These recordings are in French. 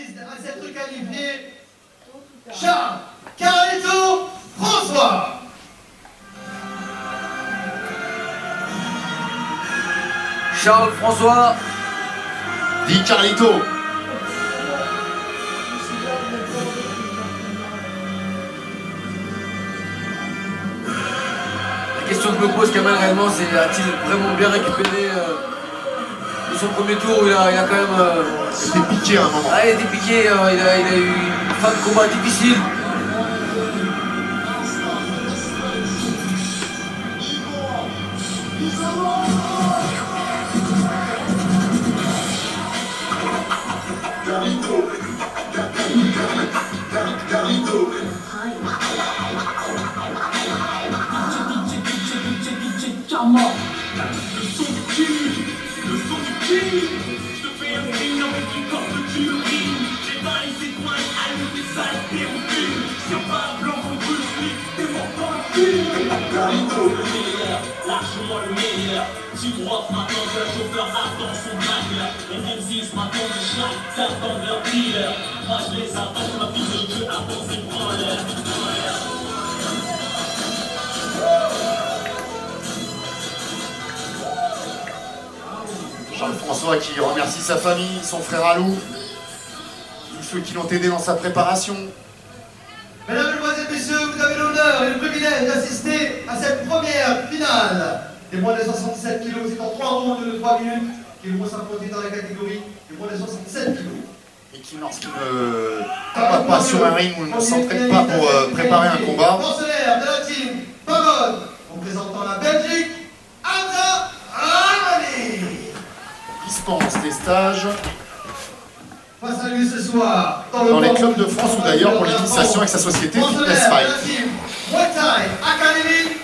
assiste à cette qualifiée Charles Carlito François. Charles François. Dit Carlito. La question que je me pose quand même réellement, c'est a-t-il vraiment bien récupéré de son premier tour où il a quand même... Il était piqué à un moment. Ah, il a été piqué, il a eu une fin de combat difficile. Largement le meilleur. Tu drops maintenant qu'un chauffeur attend son dragueur. Les M6 maintenant de schlag, t'attends leur dealer. Moi je les attends, ma fille je veux avancer pour l'heure. Charles François qui remercie sa famille, son frère Alou, tous ceux qui l'ont aidé dans sa préparation. Mesdames, Mesdemoiselles, Messieurs, vous avez l'honneur et le privilège d'assister à cette première finale des moins de 67 kg. C'est en 3 rounds de 3 minutes qu'ils vont s'affronter dans la catégorie des moins de 67 kg. Et qui, lorsqu'il ne va pas sur un ring ou ne s'entraîne pas pour préparer un combat, pensionnaire de la team Pagode, représentant la Belgique, Hamza Ramani. dispense des stages Face à lui ce soir, dans les clubs de France ou d'ailleurs pour l'initiation avec sa société Fitness Fight. Muay Thai Academy,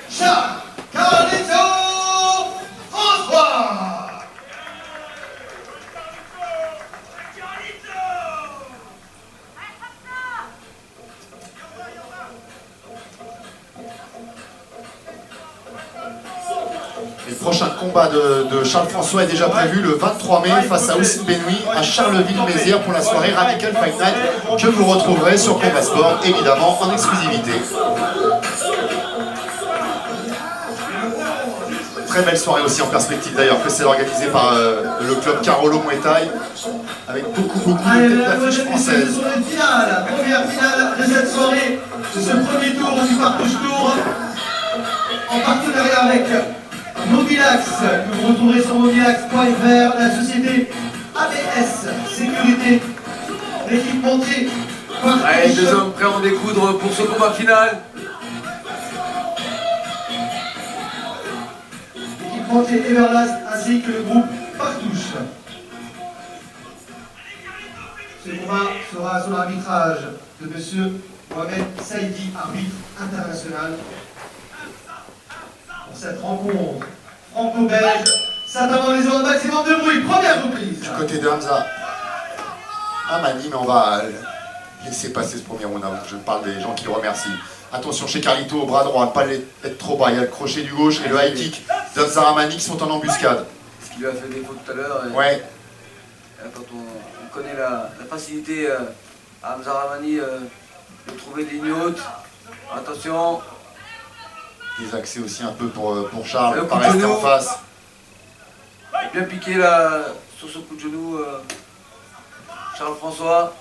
Charles Carlito François. Le prochain combat de Charles François est déjà prévu le 23 mai face à Houssine Benoui à Charleville-Mézières pour la soirée Radical Fight Night que vous retrouverez sur Combat Sport, évidemment en exclusivité. Très belle soirée aussi en perspective d'ailleurs, que c'est organisé par le club Carolo Muay Thai avec beaucoup de têtes d'affiches françaises. Sur les finales, première finale de cette soirée, de ce premier tour du Partouche Tour, en partenariat avec Mobilax, que vous retrouverez sur mobilax.fr, la société ABS Sécurité, l'équipementier Allez, deux hommes prêts à en découdre pour ce combat final. l'équipementier Everlast ainsi que le groupe Partouche. Ce combat sera sous l'arbitrage de M. Mohamed Saïdi, arbitre international. Pour cette rencontre franco-belge, s'attendant les autres maximum de bruit. Première reprise. Du côté de Hamza Ramani, mais on va laisser passer ce premier round. Je parle des gens qui le remercient. Attention chez Carlito au bras droit, ne pas être trop bas. Il y a le crochet du gauche et le high kick d'Hamza Ramani qui sont en embuscade. Ce qui lui a fait défaut tout à l'heure. Ouais. Quand on connaît la facilité à Hamza Ramani de trouver des lignes hautes. Attention. Des accès aussi un peu pour Charles, Le pas coup de rester genou. en face. Bien piqué là sur ce coup de genou. Charles François.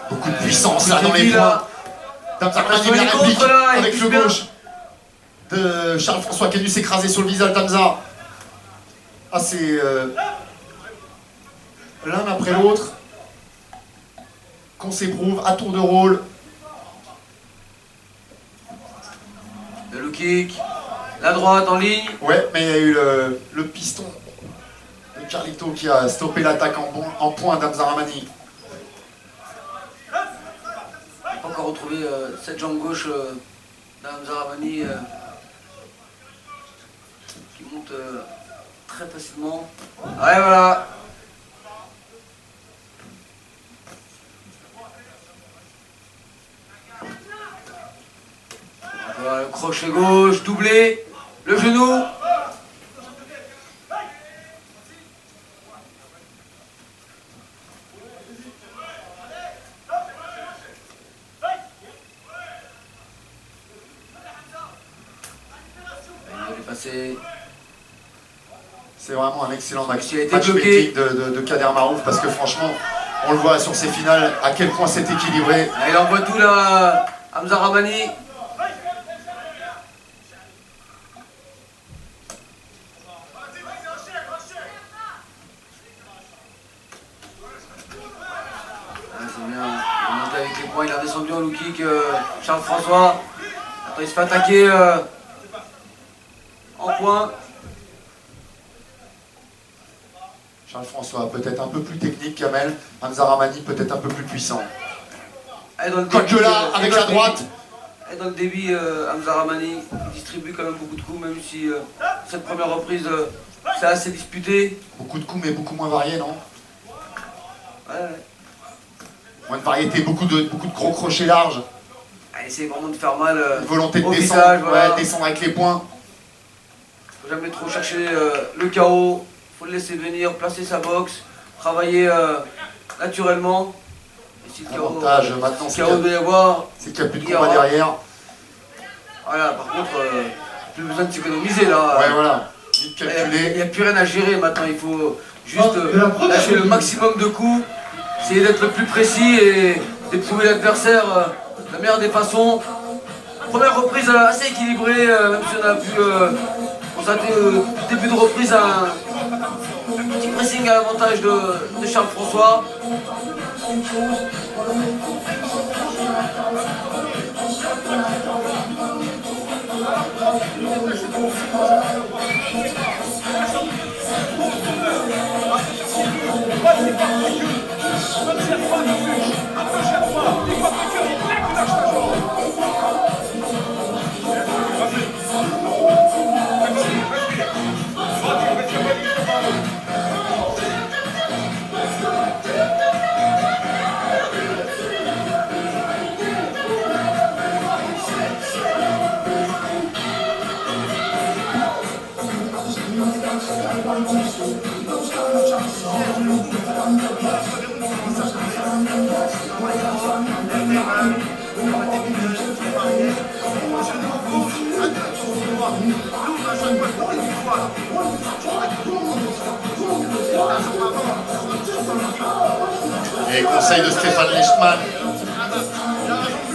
Beaucoup de puissance là dans les points. Hamza Ramani Attention, bien il réplique contre, là, il avec touche le bien. gauche de Charles François qui a dû s'écraser sur le visage d'Hamza. Ah c'est l'un après l'autre qu'on s'éprouve à tour de rôle. Le low kick. La droite en ligne. Ouais, mais il y a eu le piston de Carlito qui a stoppé l'attaque en point d'Hamza Ramani. On n'a pas encore retrouvé cette jambe gauche d'Hamza Ramani qui monte très facilement. Ouais, voilà. Voilà, le crochet gauche, doublé, le genou. C'est vraiment un excellent match Il a été bloqué. médic de Kader Marouf parce que franchement, on le voit sur ces finales à quel point c'est équilibré. Ah, il envoie tout là, Hamza Rahmani. Ah, c'est bien, il monte avec les points, il a redescendu en low kick, Charles François. Attends, il se fait attaquer en point. Charles François peut-être un peu plus technique qu'Amel, Hamza Rahmani peut-être un peu plus puissant. Quoique là, avec la droite. Et dans le débit, Hamza Rahmani distribue quand même beaucoup de coups, même si cette première reprise, c'est assez disputé. Beaucoup de coups mais beaucoup moins variés, non? Ouais. Moins de variété, beaucoup de gros crochets larges. Elle essaie vraiment de faire mal Une volonté de au descendre, visage, voilà. ouais, descendre avec les poings. Faut jamais trop chercher le chaos, faut le laisser venir, placer sa boxe, travailler naturellement. Et si le chaos, L'avantage maintenant, si le chaos doit y avoir, c'est qu'il n'y a plus de il y combat aura. derrière. Voilà, par contre, plus besoin de s'économiser là. Ouais, voilà. Vite Il calculé. n'y a plus rien à gérer maintenant, il faut juste lâcher le maximum de coups, essayer d'être le plus précis et d'éprouver l'adversaire de la meilleure des façons. Première reprise assez équilibrée, même si on a pu constater au début de reprise un petit pressing à l'avantage de Charles François. Et les conseils de Stéphane Lechman,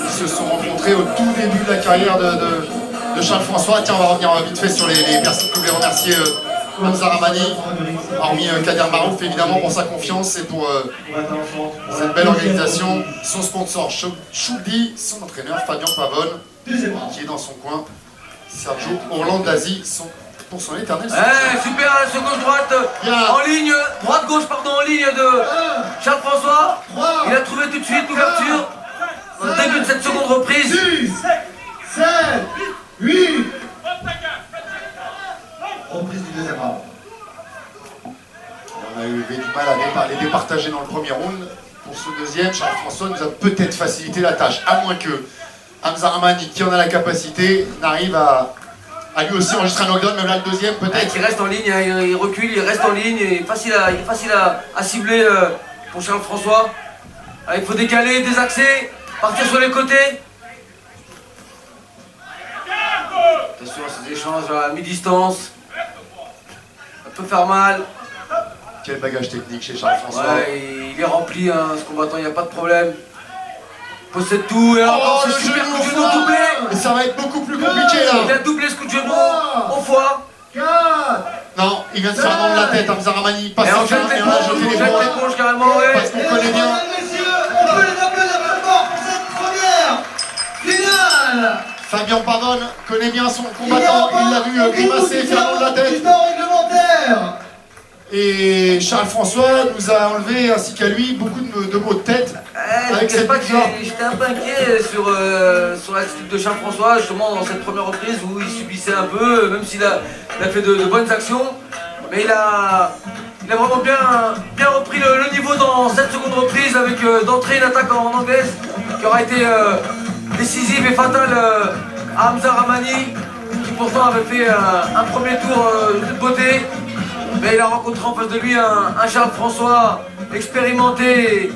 qui se sont rencontrés au tout début de la carrière de Charles François. Tiens, on va revenir vite fait sur les personnes que je voulais remercier. Hamza Rahmani, hormis Kader Marouf évidemment pour sa confiance et pour cette belle organisation. Son sponsor Choubdi, son entraîneur Fabien Pavone, qui est dans son coin. Sergio Orlandazzi, pour son éternel soutien. Super, ce gauche-droite Bien. en ligne, droite-gauche pardon, en ligne de Charles François. Il a trouvé tout de suite l'ouverture au début de cette seconde reprise. 6, 7, 8. Reprise du deuxième round. On a eu du mal à les départager dans le premier round. Pour ce deuxième, Charles François nous a peut-être facilité la tâche, à moins que Hamza Rahmani, qui en a la capacité, n'arrive à lui aussi enregistrer un knockdown, même là le deuxième peut-être. Il reste en ligne, hein, il recule, il reste en ligne, il est facile à cibler pour Charles François. Il faut décaler, désaxer, partir sur les côtés. Attention à ces échanges à mi-distance. Ça peut faire mal. Quel bagage technique chez Charles François. Ouais, il est rempli, hein, ce combattant, il n'y a pas de problème. Possède tout, et encore ce super coup de genou doublé. Mais ça va être beaucoup plus compliqué là. Il a doublé ce coup de genou au foie. 4. Non, il vient de faire un nom de la tête, Hamza Rahmani, pas Et on certain, jette et on a jeté l'éponge, les points. carrément, Parce ouais. qu'on connaît bien. Mesdames, messieurs, on peut les applaudir très fort pour cette première finale. Fabien Pavone connaît bien son combattant, il l'a vu grimacer, faire un nom de la tête. Du temps réglementaire. Et Charles François nous a enlevé, ainsi qu'à lui, beaucoup de maux de tête. Avec Je ne cette pas que victoire. j'étais un peu inquiet sur l'attitude de Charles François, justement dans cette première reprise où il subissait un peu, même s'il a fait de bonnes actions. Mais il a vraiment bien repris le niveau dans cette seconde reprise avec d'entrée une attaque en anglaise qui aura été décisive et fatale à Hamza Rahmani, qui pourtant avait fait un premier tour de toute beauté. Mais il a rencontré en face de lui un Charles François expérimenté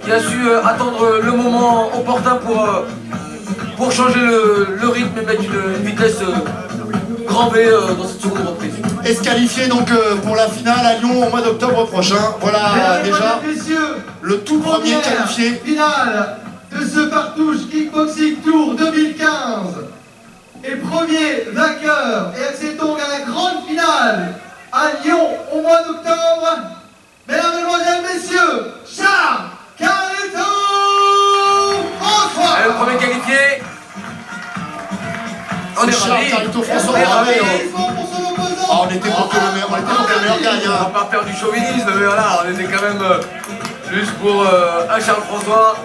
qui a su attendre le moment opportun pour changer le rythme et mettre une vitesse grand V dans cette seconde reprise. Et se qualifier donc pour la finale à Lyon au mois d'octobre prochain. Voilà Mesdames et déjà messieurs, le tout premier première qualifié. finale de ce Partouche Kickboxing Tour 2015. Et premier vainqueur, et accédons à la grande finale à Lyon au mois d'octobre. Mesdames, Mesdemoiselles, Messieurs, Charles Carlito François. Allez, le premier qualifié. On est Charles ravis. Carlito François. On est Ah ouais, ravis. Pour son opposant. on était pour que le meilleur, on était pour que le meilleur gagne. On Hein. va pas faire du chauvinisme, mais voilà, on était quand même juste pour un Charles François.